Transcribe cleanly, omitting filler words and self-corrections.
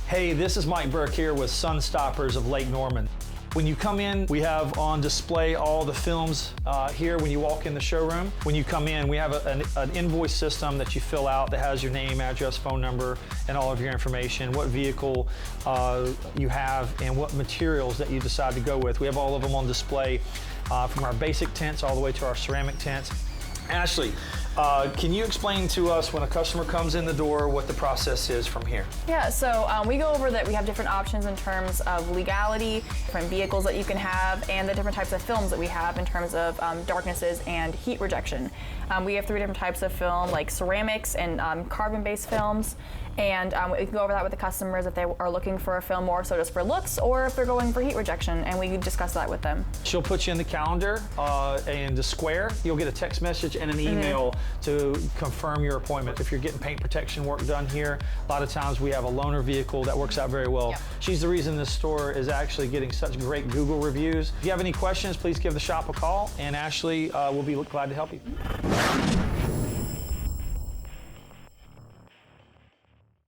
Hey, this is Mike Burke here with Sun Stoppers of Lake Norman. When you come in, we have on display all the films here when you walk in the showroom. When you come in, we have an invoice system that you fill out that has your name, address, phone number, and all of your information, what vehicle you have, and what materials that you decide to go with. We have all of them on display from our basic tints all the way to our ceramic tints. Ashley, can you explain to us when a customer comes in the door what the process is from here? Yeah, so we go over that we have different options in terms of legality, different vehicles that you can have, and the different types of films that we have in terms of darknesses and heat rejection. We have 3 different types of film, like ceramics and carbon-based films, and we can go over that with the customers if they are looking for a film more so just for looks, or if they're going for heat rejection, and we discuss that with them. She'll put you in the calendar and the square. You'll get a text message and an email to confirm your appointment. If you're getting paint protection work done here, a lot of times we have a loaner vehicle that works out very well. Yep. She's the reason this store is actually getting such great Google reviews. If you have any questions, please give the shop a call, and Ashley will be glad to help you.